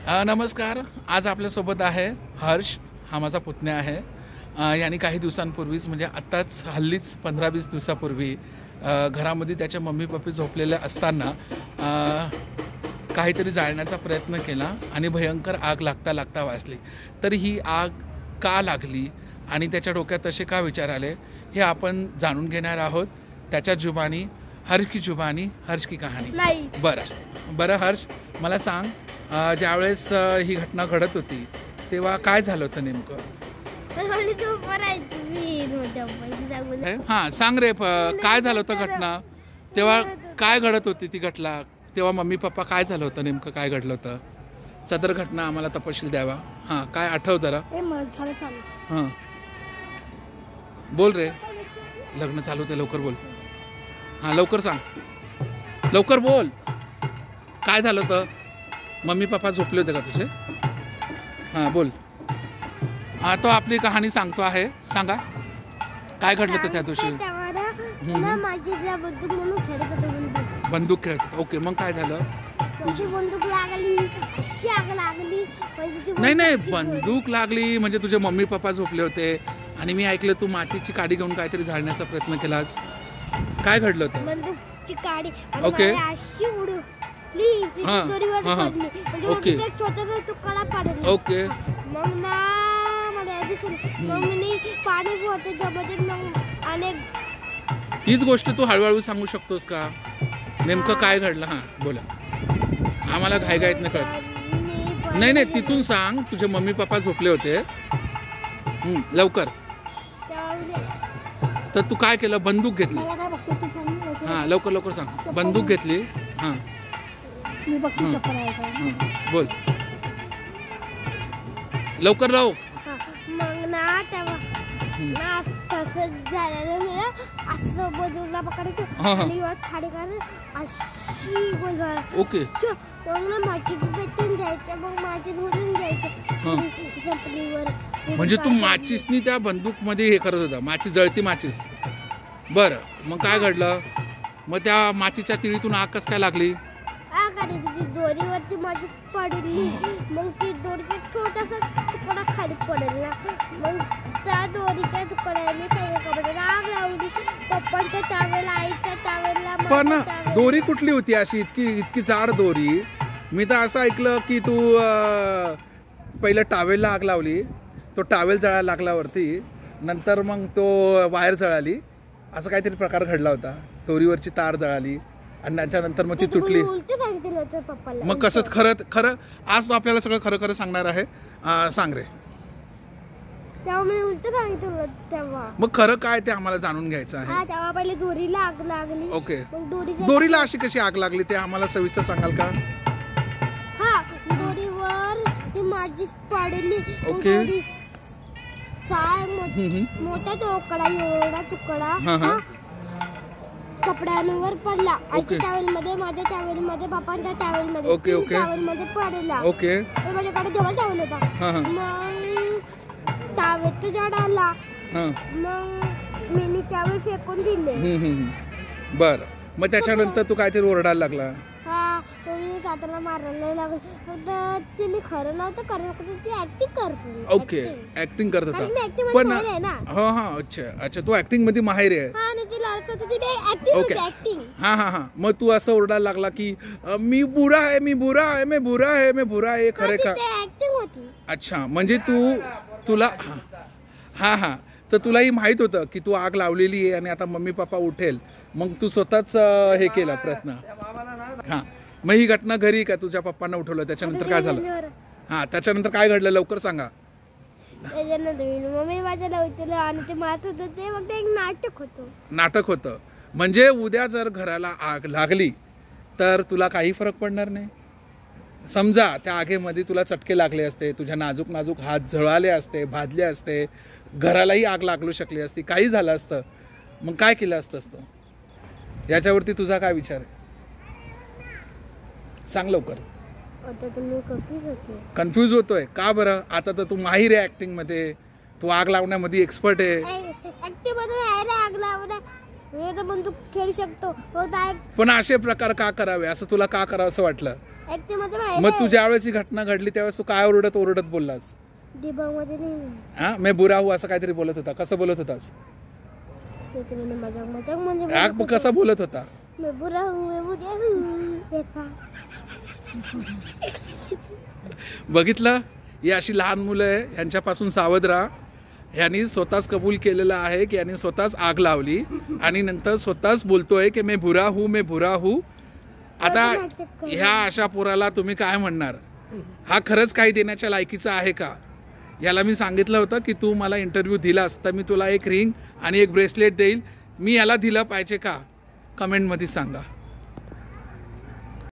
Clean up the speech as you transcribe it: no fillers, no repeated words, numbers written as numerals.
नमस्कार. आज आपल्यासोबत आहे हर्ष. हा माझा पुतण्या आहे. यांनी काही दिवसांपूर्वीच म्हणजे आत्ताच हल्लीच 15-20 दिवसापूर्वी घरामध्ये त्याच्या मम्मी पप्पी झोपलेले असताना काहीतरी जाळण्याचा प्रयत्न केला आणि भयंकर आग लागता लागता वाचली. तर ही आग का लागली आणि त्याच्या डोक्यात असे का विचार आले हे आपण जाणून घेणार आहोत त्याच्या जुबानी. हर्ष की जुबानी, हर्ष की कहाणी. नाही. बरं हर्ष, मला सांग, ज्यावेळेस ही घटना घडत होती तेव्हा काय झालं होतं नेमकं? हां सांग रे, काय झालं होतं घटना तेव्हा? काय घडत होती ती घटना तेव्हा? मम्मी पप्पा काय झालं होतं नेमकं? काय घडलं होतं? सदर घटना आम्हाला तपशील द्यावा. हां काय आठव जरा. हां बोल रे. लग्न चालू होतं, लवकर बोल. हां लवकर सांग, लवकर बोल. काय झालं होतं? मम्मी पप्पा झोपले होते का तुझे? हां बोल. हां तो आपली कहाणी सांगतो आहे, सांगा काय घडलं होतं त्या दिवशी? बंदूक खेळत होता. ओके, मग काय झालं? बंदूक लागली, अशी आग लागली. नाही बंदूक लागली म्हणजे तुझे मम्मी पप्पा झोपले होते आणि मी ऐकलं तू मातीची काडी घेऊन काहीतरी झाडण्याचा प्रयत्न केलास. काय घडलं होतं? बंदूकची काडी ओके अशी उडली, दोरीवर पडली, ओके छोटासा तुकडा पडला. ओके मग ना मला दिसलं, मग मी पाणी होतं त्यामध्ये. मग अनेक हीच गोष्ट तू हळूहळू सांगू शकतोस का? नेमकं काय घडलं? हां बोला, आम्हाला घाईघाईत नाही कळत. नाही तिथून सांग. तुझे मम्मी पप्पा झोपले होते, लवकर. तर तू काय केलं? बंदूक घेतली. हां लवकर सांग. बंदूक घेतली. हां बोल लवकर राहू. मग ना तेव्हा ना तसंच झालेलं. मी असं बंदूकला पकडायचो आणि खाली कारण अशी गोल. ओके मग ना माझी पेटून जायचं, मग माझी धरून जायचं संपलीवर. म्हणजे तू माचीसनी त्या बंदूक मध्ये हे करत होता, माचीस, जळती माचीस. बरं मग काय घडलं? मग त्या माचीच्या तिळीतून आग कस काय लागली? ती दोरीवरती माझी पडली. मग ती दोरीचा छोटासा तुकडा खाली पडला. मग त्या दोरीच्या तुकड्याने सगळ्या आग लावली. पप्पांच्या टावेला, आईच्या टावेला. पण दोरी कुठली होती अशी इतकी जाड दोरी? मी तर असं ऐकलं की तू पहिलं टावेलला आग लावली, तो टावेल जळायला लागला वरती, नंतर मग तो वायर जळाली, असं काहीतरी प्रकार घडला होता. दोरीवरची तार जळाली आणि त्याच्यानंतर मग ती तुटली. मग कसं खरं आज तो आपल्याला सगळं खरं सांगणार आहे. सांग रे. तेव्हा मी उलट सांगितलं होतं. तेव्हा मग खरं काय ते आम्हाला जाणून घ्यायचं आहे. तेव्हा पहिले दोरीला आग लागली. ओके, दोरीला अशी कशी आग लागली ते आम्हाला सविस्तर सांगाल का? हा, दोरीवर ती माझी पडली. ओके, मोठा तुकडा, एवढा तुकडा कपड्यांवर पडला. आईच्या टॉवेल मध्ये, माझ्या टॉवेल मध्ये, पप्पांच्या टॉवेल मध्ये, टॉवेल मध्ये पडला. ओके, माझ्याकडे डबल टॉवेल होता. मग टॉवेलचं झाड आला. मग मी टॉवेल फेकून दिले. बर, मग त्याच्यानंतर तू काहीतरी ओरडायला लागला. हा, मी साताला मारायला लागलो. ते मी खरं नव्हतं करत, ती ऍक्टिंग करतो. ओके, ऍक्टिंग करत होता. पण हा अच्छा तू ऍक्टिंग मध्ये माहिर आहे. हा मग तू असं ओरडायला लागला की मी बुरा आहे, मी बुरा आहे, मी बुरा आहे, मी बुरा आहे. खरे का? अच्छा, म्हणजे तुला हा तर तुलाही माहित होतं की तू आग लावलेली आहे आणि आता मम्मी पप्पा उठेल, मग तू स्वतःच हे केला प्रयत्न. हा, मग ही घटना घरी का तुझ्या पप्पांना उठवलं? त्याच्यानंतर काय झालं? हा, त्याच्यानंतर काय घडलं लवकर सांगा. मम्मी माझ्याला उचललं आणि ते मारत होतं. ते फक्त एक नाटक होतं. म्हणजे उद्या जर घराला आग लागली तर तुला काही फरक पडणार नाही. समजा त्या आगीमध्ये तुला चटके लागले असते, तुझ्या नाजूक हात जळाले असते, भाजले असते, घरालाही आग लागू शकली असती, काही झालं असतं, मग काय केलं असतं? याच्यावरती तुझा काय विचार आहे? सांग लवकर. कन्फ्यूज होतोय का बरं? आता तर तू माहिर आहे ऍक्टिंग मध्ये, तू आग लावण्यामध्ये एक्सपर्ट आहे. आग लावण्या बंदूक खेळू शकतो. पण असे प्रकार का करावे? असं तुला का करावं असं वाटलं? ऍक्टिंग मध्ये माहिती मग तू ज्यावेळेस ही घटना घडली त्यावेळेस तू काय ओरडत बोललास? दिमागमध्ये नाही हा मैं बुरा हूँ असं काहीतरी बोलत होता. कसं बोलत होतास? ते तुम्ही मजाक म्हणजे मग कसं बोलत होता? मैं बुरा हूँ ऐसा. बघितलं, ही अशी लहान मुलं आहे, यांच्यापासून सावध राहा. ह्यांनी स्वतःच कबूल केलेलं आहे की यांनी स्वतःच आग लावली आणि नंतर स्वतःच बोलतोय की मैं बुरा हूँ. आता ह्या अशा पोराला तुम्ही काय म्हणणार? हा खरंच काही देण्याच्या लायकीचा आहे का? याला मी सांगितलं होतं की तू मला इंटरव्ह्यू दिलास तर मी तुला एक रिंग आणि एक ब्रेसलेट देईल. मी याला दिलं पाहिजे का? कमेंटमध्ये सांगा.